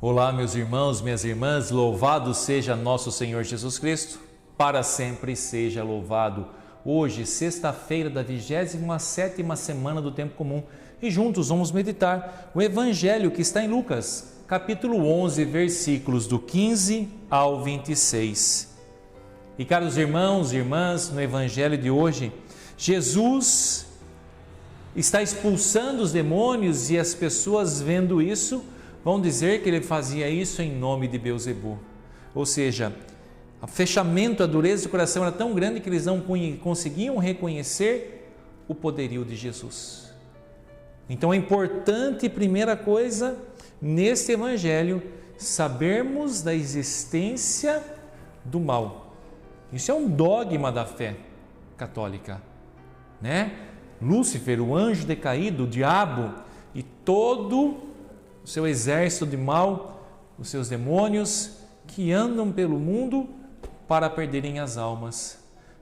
Olá, meus irmãos, minhas irmãs, louvado seja nosso Senhor Jesus Cristo, para sempre seja louvado. Hoje, sexta-feira da 27ª semana do Tempo Comum, e juntos vamos meditar o Evangelho que está em Lucas, capítulo 11, versículos do 15 ao 26. E caros irmãos e irmãs, no Evangelho de hoje, Jesus está expulsando os demônios e as pessoas vendo isso vão dizer que ele fazia isso em nome de Beelzebu. Ou seja, o fechamento, a dureza do coração era tão grande que eles não conseguiam reconhecer o poderio de Jesus. Então é importante, primeira coisa, neste Evangelho, sabermos da existência do mal. Isso é um dogma da fé católica, né? Lúcifer, o anjo decaído, o diabo e todo o seu exército de mal, os seus demônios que andam pelo mundo para perderem as almas.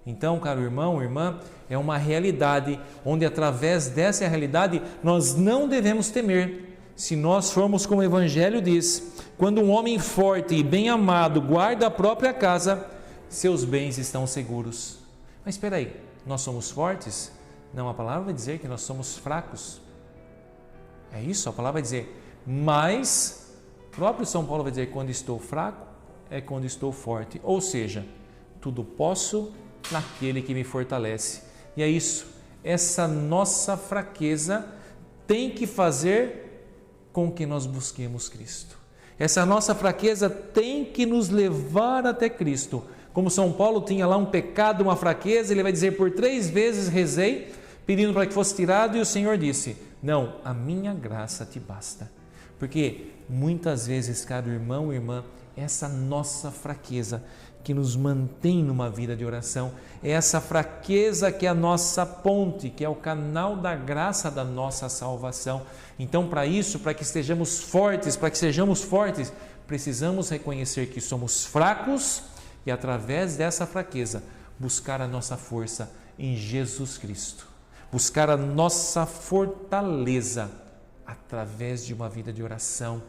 Então, caro irmão, irmã, é uma realidade onde através dessa realidade nós não devemos temer. Se nós formos como o Evangelho diz, quando um homem forte e bem amado guarda a própria casa, seus bens estão seguros. Mas espera aí, nós somos fortes? Não, a palavra vai dizer que nós somos fracos. É isso, a palavra vai dizer. Mas, o próprio São Paulo vai dizer, quando estou fraco, é quando estou forte. Ou seja, tudo posso naquele que me fortalece. E é isso, essa nossa fraqueza tem que fazer com que nós busquemos Cristo. Essa nossa fraqueza tem que nos levar até Cristo. Como São Paulo tinha lá um pecado, uma fraqueza, ele vai dizer, por 3 vezes rezei, pedindo para que fosse tirado, e o Senhor disse, não, a minha graça te basta. Porque muitas vezes, caro irmão e irmã, essa nossa fraqueza que nos mantém numa vida de oração, é essa fraqueza que é a nossa ponte, que é o canal da graça da nossa salvação. Então, para isso, para que sejamos fortes, precisamos reconhecer que somos fracos e, através dessa fraqueza, buscar a nossa força em Jesus Cristo. Buscar a nossa fortaleza através de uma vida de oração,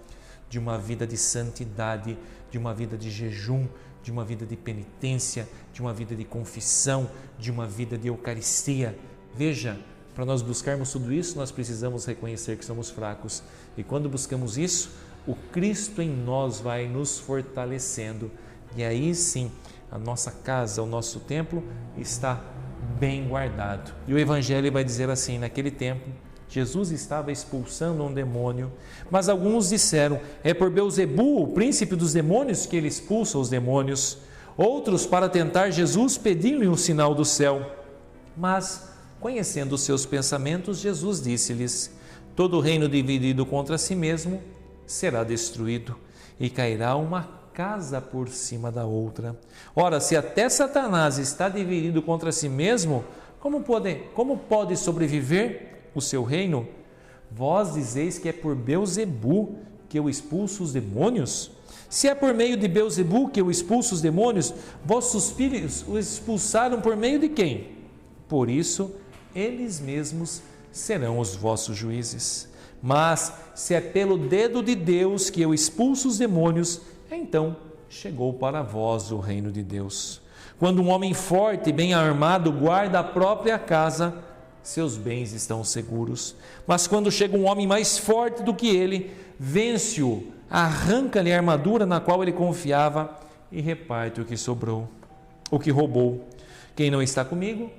de uma vida de santidade, de uma vida de jejum, de uma vida de penitência, de uma vida de confissão, de uma vida de Eucaristia. Veja, para nós buscarmos tudo isso, nós precisamos reconhecer que somos fracos. E quando buscamos isso, o Cristo em nós vai nos fortalecendo. E aí sim, a nossa casa, o nosso templo está bem guardado. E o Evangelho vai dizer assim, naquele tempo, Jesus estava expulsando um demônio, mas alguns disseram, é por Beelzebu, o príncipe dos demônios, que ele expulsa os demônios. Outros, para tentar Jesus, pediram-lhe um sinal do céu. Mas, conhecendo os seus pensamentos, Jesus disse-lhes, todo reino dividido contra si mesmo será destruído, e cairá uma casa por cima da outra. Ora, se até Satanás está dividido contra si mesmo, como pode sobreviver o seu reino? Vós dizeis que é por Beelzebu que eu expulso os demônios? Se é por meio de Beelzebu que eu expulso os demônios, vossos filhos os expulsaram por meio de quem? Por isso, eles mesmos serão os vossos juízes. Mas, se é pelo dedo de Deus que eu expulso os demônios, então chegou para vós o reino de Deus. Quando um homem forte e bem armado guarda a própria casa, seus bens estão seguros. Mas quando chega um homem mais forte do que ele, vence-o, arranca-lhe a armadura na qual ele confiava e reparte o que sobrou, o que roubou. Quem não está comigo,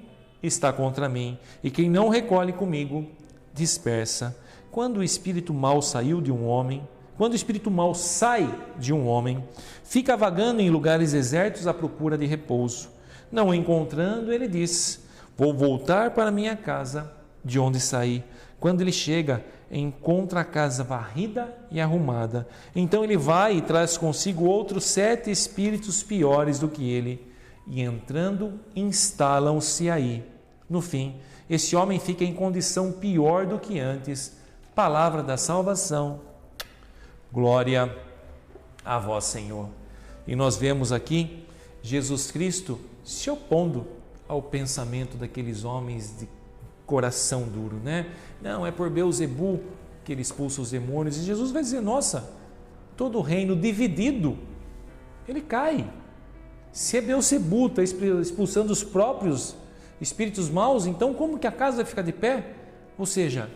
está contra mim, e quem não recolhe comigo, dispersa. Quando o espírito mau saiu de um homem, quando o espírito mau sai de um homem, fica vagando em lugares desertos à procura de repouso. Não o encontrando, ele diz, vou voltar para minha casa, de onde saí. Quando ele chega, encontra a casa varrida e arrumada. Então ele vai e traz consigo outros 7 espíritos piores do que ele, e entrando, instalam-se aí. No fim, esse homem fica em condição pior do que antes. Palavra da salvação. Glória a vós, Senhor. E nós vemos aqui Jesus Cristo se opondo ao pensamento daqueles homens de coração duro, né? Não, é por Beelzebu que ele expulsa os demônios. E Jesus vai dizer, nossa, todo reino dividido, ele cai. Se é Beelzebu está expulsando os próprios espíritos maus, então como que a casa vai ficar de pé? Ou seja,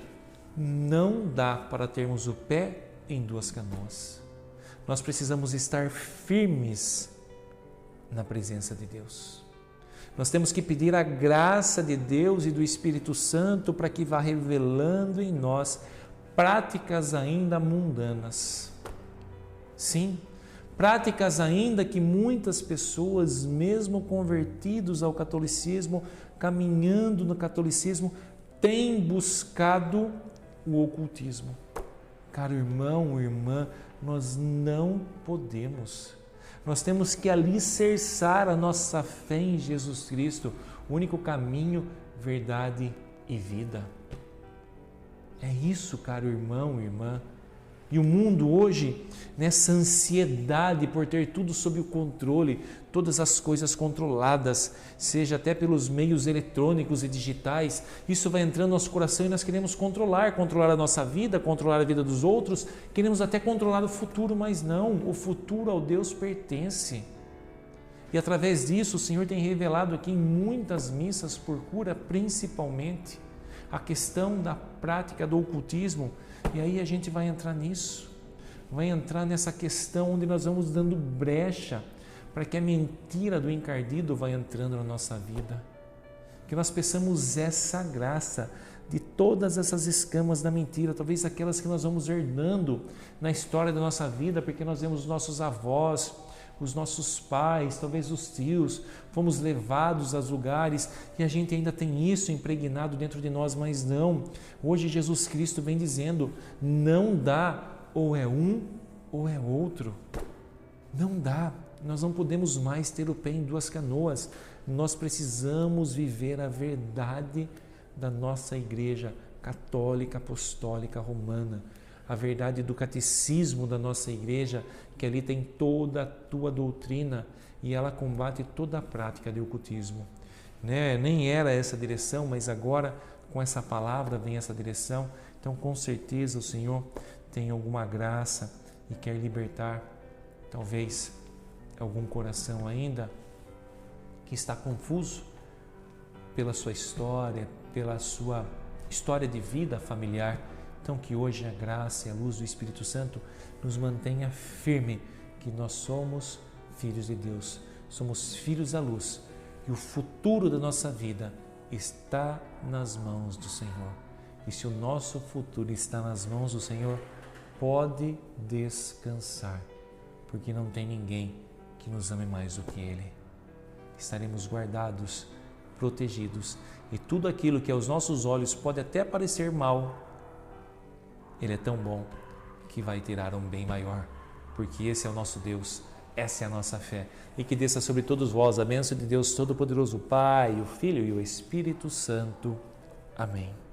não dá para termos o pé em duas canoas. Nós precisamos estar firmes na presença de Deus. Nós temos que pedir a graça de Deus e do Espírito Santo para que vá revelando em nós práticas ainda mundanas. Sim, práticas ainda que muitas pessoas, mesmo convertidos ao catolicismo, caminhando no catolicismo, têm buscado o ocultismo. Caro irmão, irmã, nós não podemos. Nós temos que alicerçar a nossa fé em Jesus Cristo, o único caminho, verdade e vida. É isso, caro irmão, irmã. E o mundo hoje, nessa ansiedade por ter tudo sob o controle, todas as coisas controladas, seja até pelos meios eletrônicos e digitais, isso vai entrando no nosso coração e nós queremos controlar a nossa vida, controlar a vida dos outros, queremos até controlar o futuro, mas não, o futuro ao Deus pertence. E através disso o Senhor tem revelado aqui em muitas missas por cura, principalmente, a questão da prática do ocultismo, e aí a gente vai entrar nisso, vai entrar nessa questão onde nós vamos dando brecha para que a mentira do encardido vá entrando na nossa vida, que nós peçamos essa graça de todas essas escamas da mentira, talvez aquelas que nós vamos herdando na história da nossa vida, porque nós vemos os nossos avós, os nossos pais, talvez os tios, fomos levados a lugares e a gente ainda tem isso impregnado dentro de nós, mas não. Hoje Jesus Cristo vem dizendo, não dá, ou é um ou é outro. Não dá, nós não podemos mais ter o pé em duas canoas, nós precisamos viver a verdade da nossa Igreja Católica Apostólica Romana, a verdade do catecismo da nossa igreja, que ali tem toda a tua doutrina e ela combate toda a prática de ocultismo. Nem era essa direção, mas agora com essa palavra vem essa direção. Então, com certeza, o Senhor tem alguma graça e quer libertar, talvez, algum coração ainda que está confuso pela sua história, pela sua história de vida familiar. Então, que hoje a graça e a luz do Espírito Santo nos mantenha firme que nós somos filhos de Deus, somos filhos da luz e o futuro da nossa vida está nas mãos do Senhor. E se o nosso futuro está nas mãos do Senhor, pode descansar, porque não tem ninguém que nos ame mais do que Ele. Estaremos guardados, protegidos e tudo aquilo que aos nossos olhos pode até parecer mal, Ele é tão bom que vai tirar um bem maior, porque esse é o nosso Deus, essa é a nossa fé. E que desça sobre todos vós a bênção de Deus Todo-Poderoso, o Pai, o Filho e o Espírito Santo. Amém.